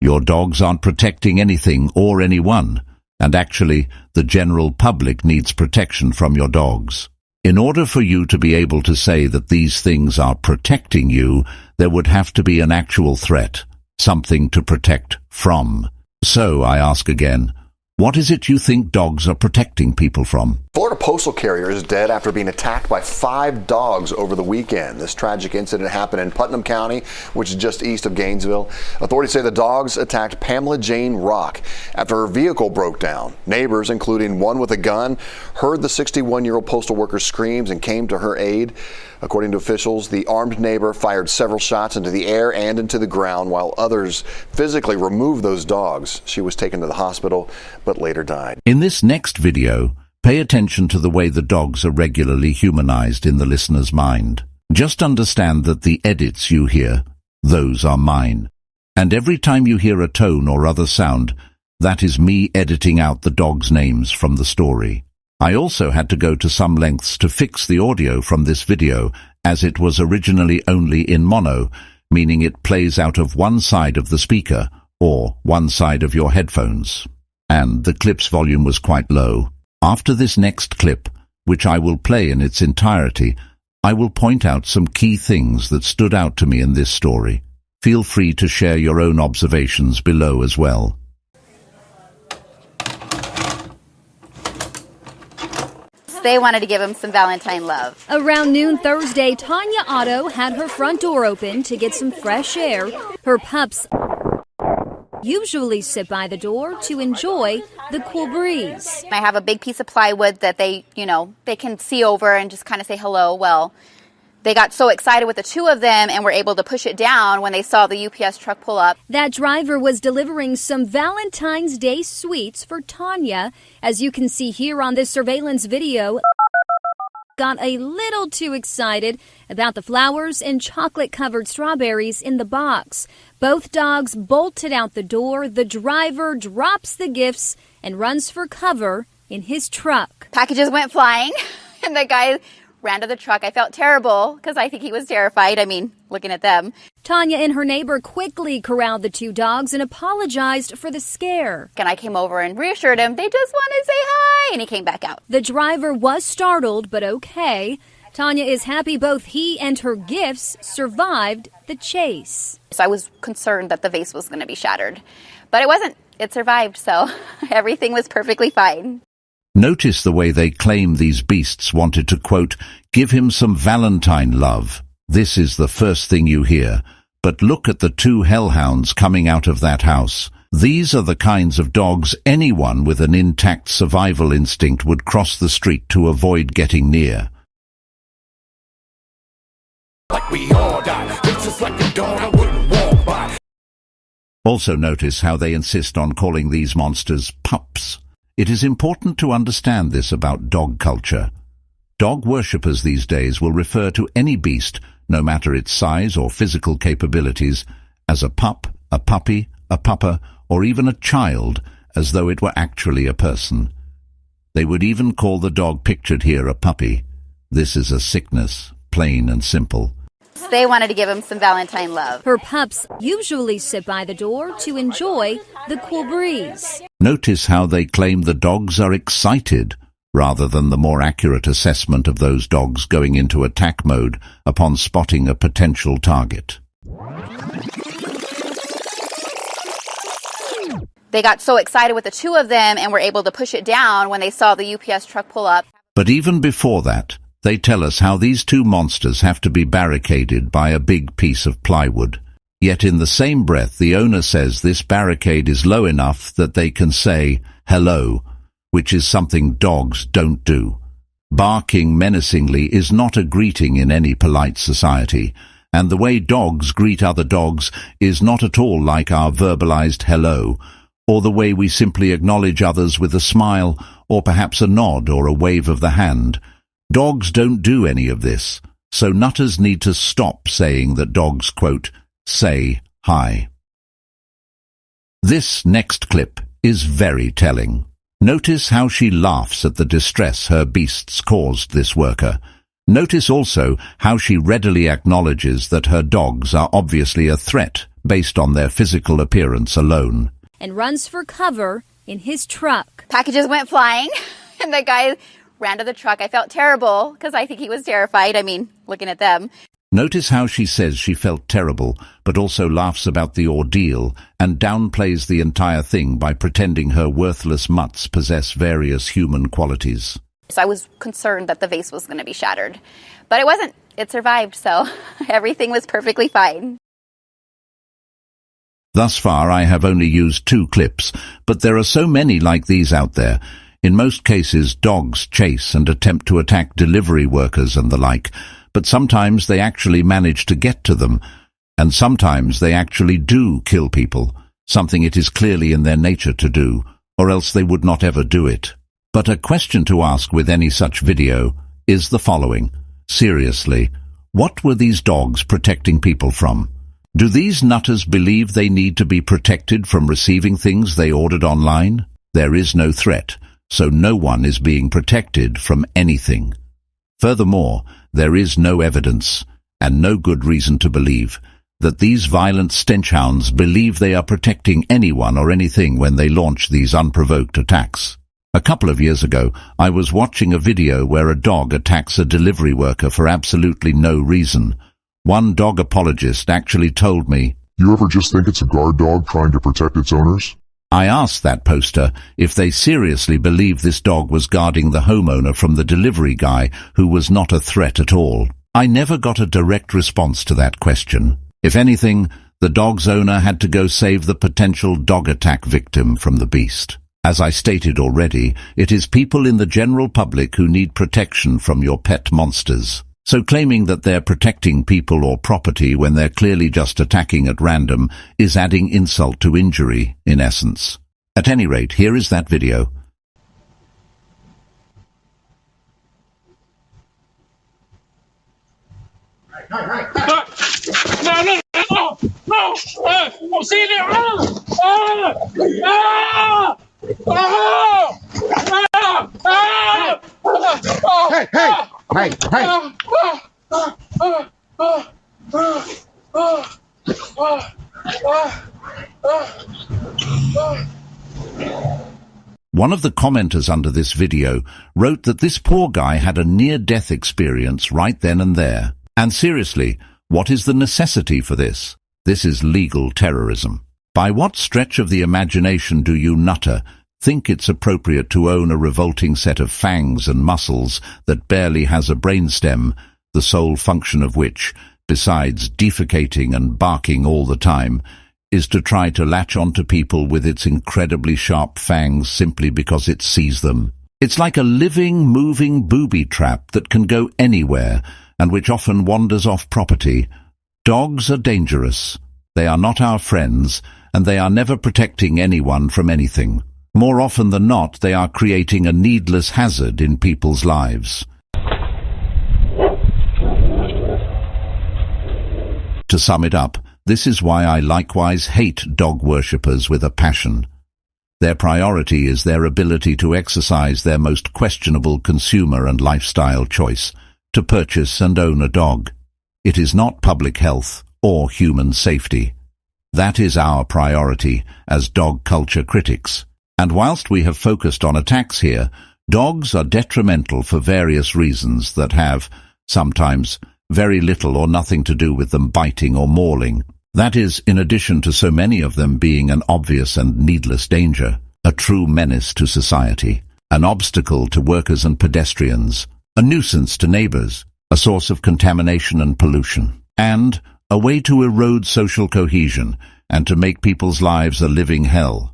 Your dogs aren't protecting anything or anyone, and actually, the general public needs protection from your dogs. In order for you to be able to say that these things are protecting you, there would have to be an actual threat, something to protect from. So, I ask again, what is it you think dogs are protecting people from? Florida postal carrier is dead after being attacked by 5 dogs over the weekend. This tragic incident happened in Putnam County, which is just east of Gainesville. Authorities say the dogs attacked Pamela Jane Rock after her vehicle broke down. Neighbors, including one with a gun, heard the 61-year-old postal worker's screams and came to her aid. According to officials, the armed neighbor fired several shots into the air and into the ground while others physically removed those dogs. She was taken to the hospital but later died. In this next video, pay attention to the way the dogs are regularly humanized in the listener's mind. Just understand that the edits you hear, those are mine. And every time you hear a tone or other sound, that is me editing out the dogs' names from the story. I also had to go to some lengths to fix the audio from this video, as it was originally only in mono, meaning it plays out of one side of the speaker, or one side of your headphones. And the clip's volume was quite low. After this next clip, which I will play in its entirety, I will point out some key things that stood out to me in this story. Feel free to share your own observations below as well. They wanted to give him some Valentine love. Around noon Thursday, Tanya Otto had her front door open to get some fresh air. Her pups usually sit by the door to enjoy the cool breeze. I have a big piece of plywood that they can see over and just kind of say hello. Well, they got so excited with the 2 of them and were able to push it down when they saw the UPS truck pull up. That driver was delivering some Valentine's Day sweets for Tanya. As you can see here on this surveillance video, got a little too excited about the flowers and chocolate-covered strawberries in the box. Both dogs bolted out the door. The driver drops the gifts and runs for cover in his truck. Packages went flying, and the guy ran to the truck. I felt terrible because I think he was terrified. I mean, looking at them. Tanya and her neighbor quickly corralled the 2 dogs and apologized for the scare. And I came over and reassured him, they just want to say hi, and he came back out. The driver was startled, but okay. Tanya is happy both he and her gifts survived the chase. So I was concerned that the vase was going to be shattered, but it wasn't. It survived, so everything was perfectly fine. Notice the way they claim these beasts wanted to, quote, give him some Valentine love. This is the first thing you hear. But look at the 2 hellhounds coming out of that house. These are the kinds of dogs anyone with an intact survival instinct would cross the street to avoid getting near. Like we all die. It's just like a dog I wouldn't walk by. Also notice how they insist on calling these monsters pups. It is important to understand this about dog culture. Dog worshippers these days will refer to any beast, no matter its size or physical capabilities, as a pup, a puppy, a pupper, or even a child, as though it were actually a person. They would even call the dog pictured here a puppy. This is a sickness, plain and simple. They wanted to give him some Valentine love. Her pups usually sit by the door to enjoy the cool breeze. Notice how they claim the dogs are excited, rather than the more accurate assessment of those dogs going into attack mode upon spotting a potential target. They got so excited with the 2 of them and were able to push it down when they saw the UPS truck pull up. But even before that, they tell us how these 2 monsters have to be barricaded by a big piece of plywood. Yet in the same breath, the owner says this barricade is low enough that they can say hello, which is something dogs don't do. Barking menacingly is not a greeting in any polite society, and the way dogs greet other dogs is not at all like our verbalized hello, or the way we simply acknowledge others with a smile, or perhaps a nod or a wave of the hand. Dogs don't do any of this, so nutters need to stop saying that dogs, quote, say hi. This next clip is very telling. Notice how she laughs at the distress her beasts caused this worker. Notice also how she readily acknowledges that her dogs are obviously a threat based on their physical appearance alone. And runs for cover in his truck. Packages went flying, and the guy ran to the truck. I felt terrible because I think he was terrified. I mean, looking at them. Notice how she says she felt terrible, but also laughs about the ordeal and downplays the entire thing by pretending her worthless mutts possess various human qualities. So I was concerned that the vase was going to be shattered. But it wasn't. It survived, so everything was perfectly fine. Thus far, I have only used 2 clips, but there are so many like these out there. In most cases, dogs chase and attempt to attack delivery workers and the like, but sometimes they actually manage to get to them, and sometimes they actually do kill people, something it is clearly in their nature to do, or else they would not ever do it. But a question to ask with any such video is the following. Seriously, what were these dogs protecting people from? Do these nutters believe they need to be protected from receiving things they ordered online? There is no threat, so no one is being protected from anything. Furthermore, there is no evidence, and no good reason to believe, that these violent stenchhounds believe they are protecting anyone or anything when they launch these unprovoked attacks. A couple of years ago, I was watching a video where a dog attacks a delivery worker for absolutely no reason. One dog apologist actually told me, "You ever just think it's a guard dog trying to protect its owners?" I asked that poster if they seriously believed this dog was guarding the homeowner from the delivery guy who was not a threat at all. I never got a direct response to that question. If anything, the dog's owner had to go save the potential dog attack victim from the beast. As I stated already, it is people in the general public who need protection from your pet monsters. So claiming that they're protecting people or property when they're clearly just attacking at random is adding insult to injury, in essence. At any rate, here is that video. One of the commenters under this video wrote that this poor guy had a near-death experience right then and there. And seriously, what is the necessity for this? This is legal terrorism. By what stretch of the imagination do you nutter think it's appropriate to own a revolting set of fangs and muscles that barely has a brainstem, the sole function of which, besides defecating and barking all the time, is to try to latch onto people with its incredibly sharp fangs simply because it sees them? It's like a living, moving booby trap that can go anywhere and which often wanders off property. Dogs are dangerous. They are not our friends, and they are never protecting anyone from anything. More often than not, they are creating a needless hazard in people's lives. To sum it up, this is why I likewise hate dog worshippers with a passion. Their priority is their ability to exercise their most questionable consumer and lifestyle choice, to purchase and own a dog. It is not public health or human safety. That is our priority as dog culture critics. And whilst we have focused on attacks here, dogs are detrimental for various reasons that have, sometimes, very little or nothing to do with them biting or mauling. That is, in addition to so many of them being an obvious and needless danger, a true menace to society, an obstacle to workers and pedestrians, a nuisance to neighbors, a source of contamination and pollution, and a way to erode social cohesion and to make people's lives a living hell.